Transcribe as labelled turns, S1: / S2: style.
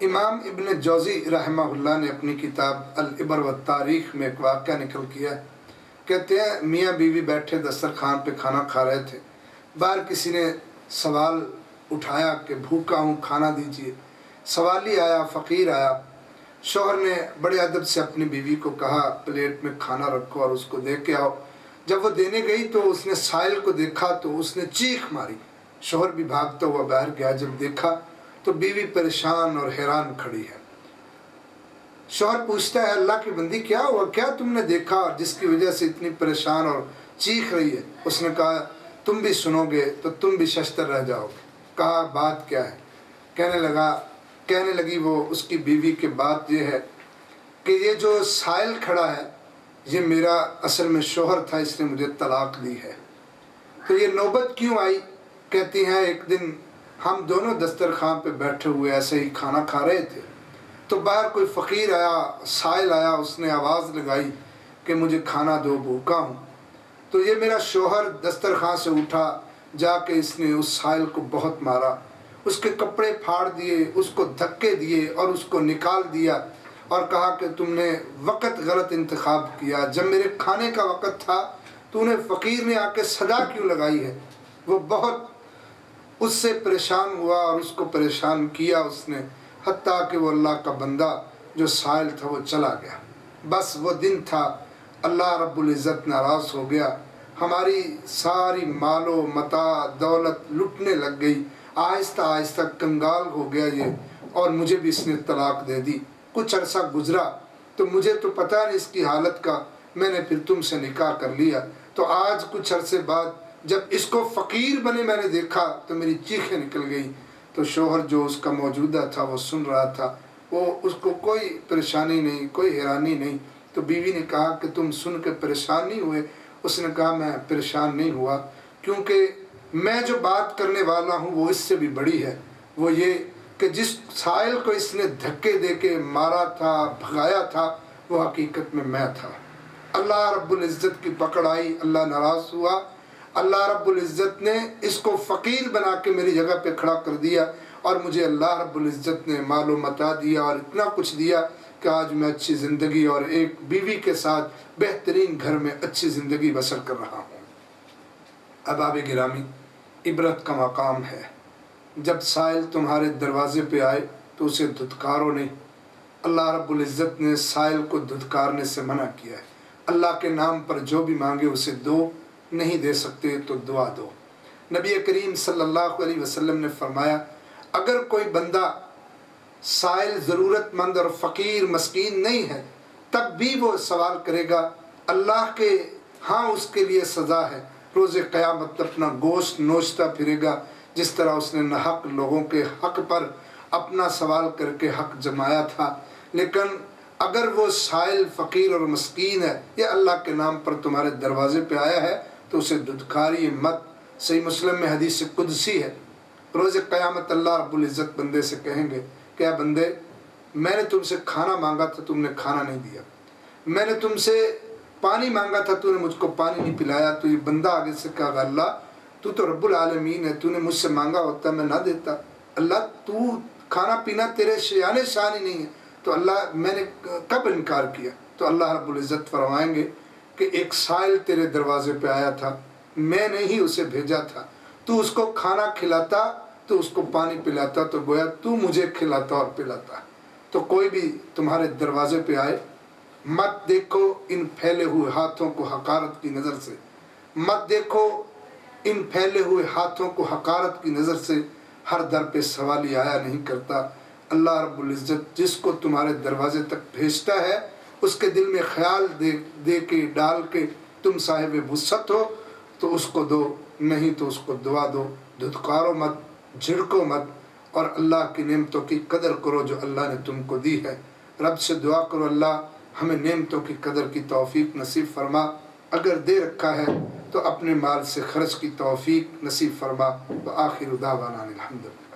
S1: امام ابن جوزی رحمہ اللہ نے اپنی کتاب العبر و تاریخ میں ایک واقعہ نقل کیا ہے۔ کہتے ہیں میاں بیوی بیٹھے دسترخوان پہ کھانا کھا رہے تھے، باہر کسی نے سوال اٹھایا کہ بھوکا ہوں کھانا دیجیے۔ سوالی آیا، فقیر آیا۔ شوہر نے بڑے ادب سے اپنی بیوی کو کہا پلیٹ میں کھانا رکھو اور اس کو دے کے آؤ۔ جب وہ دینے گئی تو اس نے سائل کو دیکھا تو اس نے چیخ ماری۔ شوہر بھی بھاگتا ہوا باہر گیا، جب دیکھا تو بیوی پریشان اور حیران کھڑی ہے۔ شوہر پوچھتا ہے اللہ کی بندی کیا ہوا، کیا تم نے دیکھا اور جس کی وجہ سے اتنی پریشان اور چیخ رہی ہے؟ اس نے کہا تم بھی سنو گے تو تم بھی ششدر رہ جاؤ گے۔ کہا بات کیا ہے؟ کہنے لگی وہ اس کی بیوی کہ بات یہ ہے کہ یہ جو سائل کھڑا ہے یہ میرا اصل میں شوہر تھا، اس نے مجھے طلاق دی ہے۔ تو یہ نوبت کیوں آئی؟ کہتی ہیں ایک دن ہم دونوں دسترخوان پہ بیٹھے ہوئے ایسے ہی کھانا کھا رہے تھے تو باہر کوئی فقیر آیا، سائل آیا، اس نے آواز لگائی کہ مجھے کھانا دو، بھوکا ہوں۔ تو یہ میرا شوہر دسترخوان سے اٹھا، جا کے اس نے اس سائل کو بہت مارا، اس کے کپڑے پھاڑ دیے، اس کو دھکے دیے اور اس کو نکال دیا اور کہا کہ تم نے وقت غلط انتخاب کیا، جب میرے کھانے کا وقت تھا تو نے فقیر نے آ کے سزا کیوں لگائی ہے؟ وہ بہت اس سے پریشان ہوا اور اس کو پریشان کیا اس نے، حتیٰ کہ وہ اللہ کا بندہ جو سائل تھا وہ چلا گیا۔ بس وہ دن تھا، اللہ رب العزت ناراض ہو گیا، ہماری ساری مال و متاع دولت لٹنے لگ گئی، آہستہ آہستہ کنگال ہو گیا یہ، اور مجھے بھی اس نے طلاق دے دی۔ کچھ عرصہ گزرا تو مجھے تو پتہ نہیں اس کی حالت کا، میں نے پھر تم سے نکاح کر لیا۔ تو آج کچھ عرصے بعد جب اس کو فقیر بنے میں نے دیکھا تو میری چیخیں نکل گئی۔ تو شوہر جو اس کا موجودہ تھا وہ سن رہا تھا، وہ اس کو کوئی پریشانی نہیں، کوئی حیرانی نہیں۔ تو بیوی نے کہا کہ تم سن کے پریشان نہیں ہوئے؟ اس نے کہا میں پریشان نہیں ہوا، کیونکہ میں جو بات کرنے والا ہوں وہ اس سے بھی بڑی ہے۔ وہ یہ کہ جس سائل کو اس نے دھکے دے کے مارا تھا، بھگایا تھا، وہ حقیقت میں تھا۔ اللہ رب العزت کی پکڑ آئی، اللہ ناراض ہوا، اللہ رب العزت نے اس کو فقیر بنا کے میری جگہ پہ کھڑا کر دیا، اور مجھے اللہ رب العزت نے مال و متاع دیا اور اتنا کچھ دیا کہ آج میں اچھی زندگی اور ایک بیوی کے ساتھ بہترین گھر میں اچھی زندگی بسر کر رہا ہوں۔ احباب گرامی، عبرت کا مقام ہے، جب سائل تمہارے دروازے پہ آئے تو اسے دھتکارو نہیں۔ اللہ رب العزت نے سائل کو دھتکارنے سے منع کیا ہے۔ اللہ کے نام پر جو بھی مانگے اسے دو، نہیں دے سکتے تو دعا دو۔ نبی کریم صلی اللہ علیہ وسلم نے فرمایا اگر کوئی بندہ سائل ضرورت مند اور فقیر مسکین نہیں ہے تب بھی وہ سوال کرے گا، اللہ کے ہاں اس کے لیے سزا ہے، روز قیامت اپنا گوشت نوچتا پھرے گا جس طرح اس نے ناحق لوگوں کے حق پر اپنا سوال کر کے حق جمایا تھا۔ لیکن اگر وہ سائل فقیر اور مسکین ہے یا اللہ کے نام پر تمہارے دروازے پہ آیا ہے تو اسے دھتکاریے مت۔ صحیح مسلم میں حدیث قدسی ہے، روز قیامت اللہ رب العزت بندے سے کہیں گے کہ اے بندے میں نے تم سے کھانا مانگا تھا تم نے کھانا نہیں دیا، میں نے تم سے پانی مانگا تھا تو نے مجھ کو پانی نہیں پلایا۔ تو یہ بندہ آگے سے کہا اللہ تو رب العالمین ہے، تو نے مجھ سے مانگا ہوتا میں نہ دیتا، اللہ تو کھانا پینا تیرے شان ہی نہیں ہے، تو اللہ میں نے کب انکار کیا؟ تو اللہ رب العزت فرمائیں گے کہ ایک سائل تیرے دروازے پہ آیا تھا، میں نے ہی اسے بھیجا تھا، تو اس کو کھانا کھلاتا، تو اس کو پانی پلاتا، تو گویا تو مجھے کھلاتا اور پلاتا۔ تو کوئی بھی تمہارے دروازے پہ آئے مت دیکھو ان پھیلے ہوئے ہاتھوں کو حقارت کی نظر سے، مت دیکھو ان پھیلے ہوئے ہاتھوں کو حقارت کی نظر سے، ہر در پہ سوالی آیا نہیں کرتا۔ اللہ رب العزت جس کو تمہارے دروازے تک بھیجتا ہے اس کے دل میں خیال دے کے ڈال کے تم صاحب وسعت ہو تو اس کو دو، نہیں تو اس کو دعا دو، دھتکارو مت، جھڑکو مت، اور اللہ کی نعمتوں کی قدر کرو جو اللہ نے تم کو دی ہے۔ رب سے دعا کرو اللہ ہمیں نعمتوں کی قدر کی توفیق نصیب فرما، اگر دے رکھا ہے تو اپنے مال سے خرچ کی توفیق نصیب فرما۔ وآخر دعوانا الحمدللہ۔